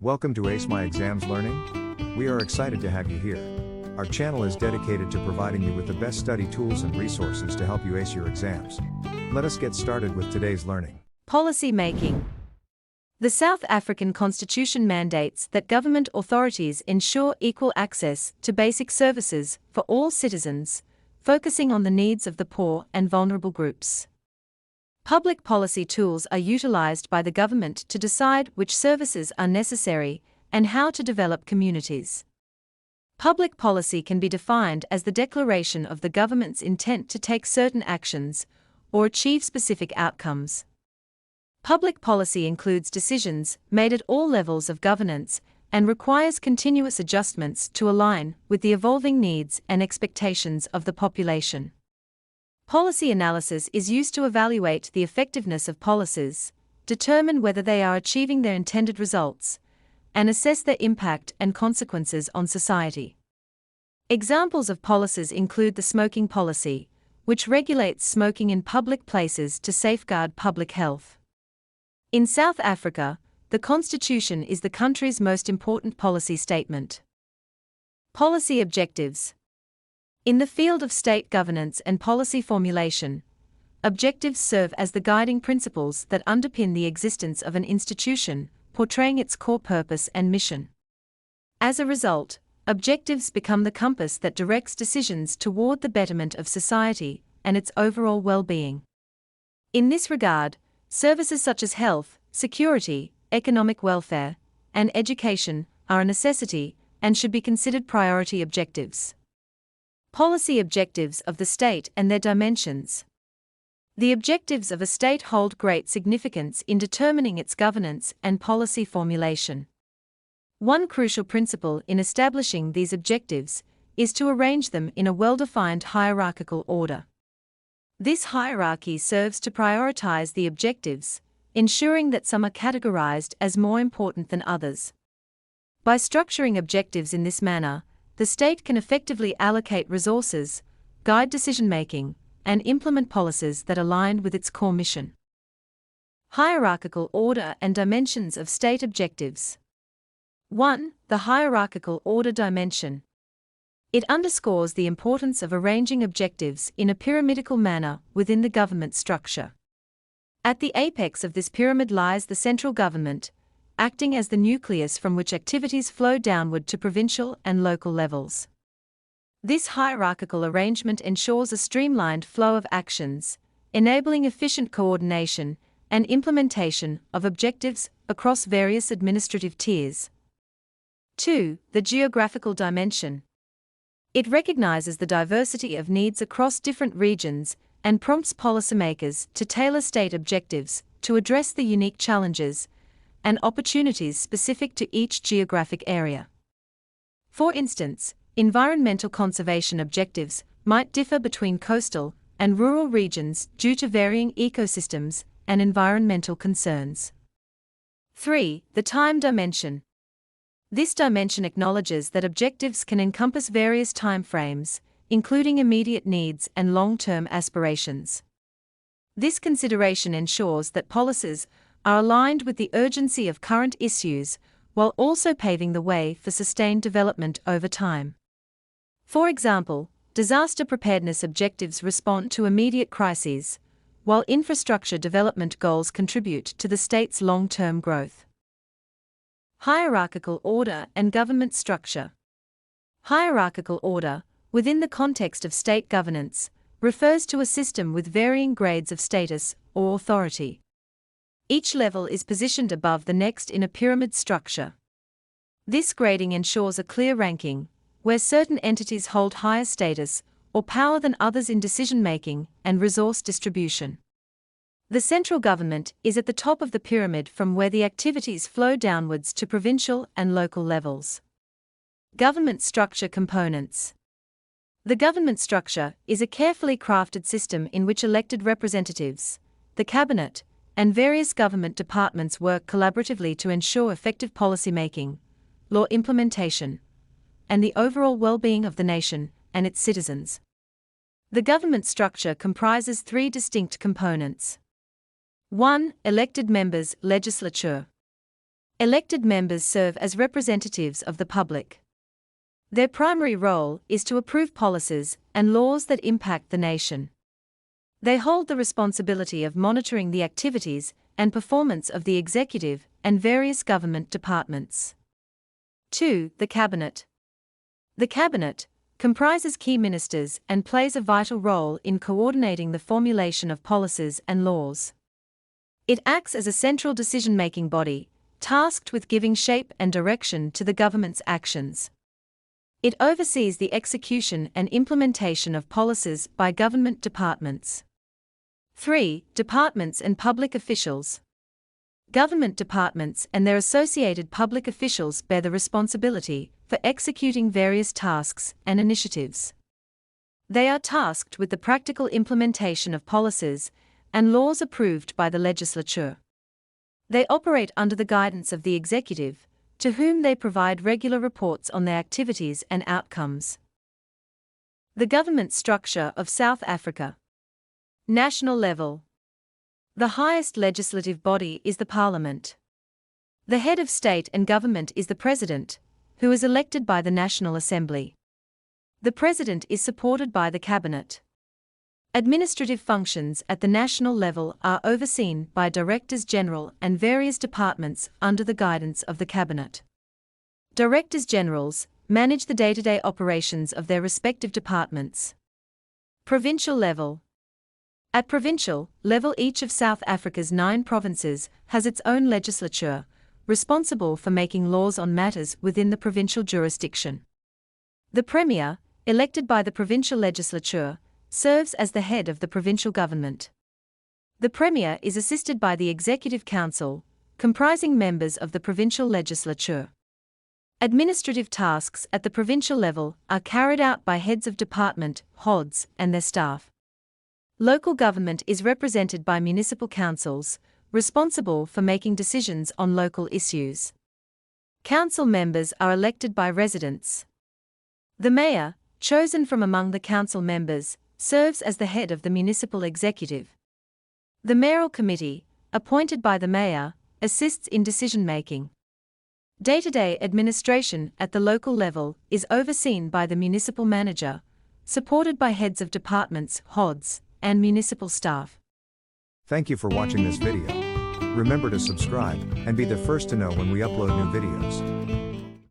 Welcome to Ace My Exams Learning. We are excited to have you here. Our channel is dedicated to providing you with the best study tools and resources to help you ace your exams. Let us get started with today's learning. Policy making. The South African Constitution mandates that government authorities ensure equal access to basic services for all citizens, focusing on the needs of the poor and vulnerable groups. Public policy tools are utilized by the government to decide which services are necessary and how to develop communities. Public policy can be defined as the declaration of the government's intent to take certain actions or achieve specific outcomes. Public policy includes decisions made at all levels of governance and requires continuous adjustments to align with the evolving needs and expectations of the population. Policy analysis is used to evaluate the effectiveness of policies, determine whether they are achieving their intended results, and assess their impact and consequences on society. Examples of policies include the smoking policy, which regulates smoking in public places to safeguard public health. In South Africa, the Constitution is the country's most important policy statement. Policy objectives. In the field of state governance and policy formulation, objectives serve as the guiding principles that underpin the existence of an institution, portraying its core purpose and mission. As a result, objectives become the compass that directs decisions toward the betterment of society and its overall well-being. In this regard, services such as health, security, economic welfare, and education are a necessity and should be considered priority objectives. Policy objectives of the state and their dimensions. The objectives of a state hold great significance in determining its governance and policy formulation. One crucial principle in establishing these objectives is to arrange them in a well-defined hierarchical order. This hierarchy serves to prioritize the objectives, ensuring that some are categorized as more important than others. By structuring objectives in this manner, the state can effectively allocate resources, guide decision-making, and implement policies that align with its core mission. Hierarchical order and dimensions of state objectives. 1. The hierarchical order dimension. It underscores the importance of arranging objectives in a pyramidal manner within the government structure. At the apex of this pyramid lies the central government, acting as the nucleus from which activities flow downward to provincial and local levels. This hierarchical arrangement ensures a streamlined flow of actions, enabling efficient coordination and implementation of objectives across various administrative tiers. 2. The geographical dimension. It recognizes the diversity of needs across different regions and prompts policymakers to tailor state objectives to address the unique challenges and opportunities specific to each geographic area. For instance, environmental conservation objectives might differ between coastal and rural regions due to varying ecosystems and environmental concerns. 3. The time dimension. This dimension acknowledges that objectives can encompass various time frames, including immediate needs and long-term aspirations. This consideration ensures that policies are aligned with the urgency of current issues, while also paving the way for sustained development over time. For example, disaster preparedness objectives respond to immediate crises, while infrastructure development goals contribute to the state's long-term growth. Hierarchical order and government structure. Hierarchical order, within the context of state governance, refers to a system with varying grades of status or authority. Each level is positioned above the next in a pyramid structure. This grading ensures a clear ranking, where certain entities hold higher status or power than others in decision-making and resource distribution. The central government is at the top of the pyramid from where the activities flow downwards to provincial and local levels. Government structure components. The government structure is a carefully crafted system in which elected representatives, the cabinet, and various government departments work collaboratively to ensure effective policymaking, law implementation, and the overall well-being of the nation and its citizens. The government structure comprises 3 distinct components. 1. Elected members, legislature. Elected members serve as representatives of the public. Their primary role is to approve policies and laws that impact the nation. They hold the responsibility of monitoring the activities and performance of the executive and various government departments. 2. The Cabinet. The Cabinet comprises key ministers and plays a vital role in coordinating the formulation of policies and laws. It acts as a central decision-making body, tasked with giving shape and direction to the government's actions. It oversees the execution and implementation of policies by government departments. 3. Departments and public officials. Government departments and their associated public officials bear the responsibility for executing various tasks and initiatives. They are tasked with the practical implementation of policies and laws approved by the legislature. They operate under the guidance of the executive, to whom they provide regular reports on their activities and outcomes. The government structure of South Africa. National level. The highest legislative body is the Parliament. The head of state and government is the President, who is elected by the National Assembly. The President is supported by the Cabinet. Administrative functions at the national level are overseen by Directors General and various departments under the guidance of the Cabinet. Directors Generals manage the day-to-day operations of their respective departments. Provincial level. At provincial level, each of South Africa's 9 provinces has its own legislature, responsible for making laws on matters within the provincial jurisdiction. The Premier, elected by the provincial legislature, serves as the head of the provincial government. The Premier is assisted by the Executive Council, comprising members of the provincial legislature. Administrative tasks at the provincial level are carried out by heads of department, HODs, and their staff. Local government is represented by municipal councils, responsible for making decisions on local issues. Council members are elected by residents. The mayor, chosen from among the council members, serves as the head of the municipal executive. The mayoral committee, appointed by the mayor, assists in decision-making. Day-to-day administration at the local level is overseen by the municipal manager, supported by heads of departments, HODs, and municipal staff. Thank you for watching this video. Remember to subscribe and be the first to know when we upload new videos.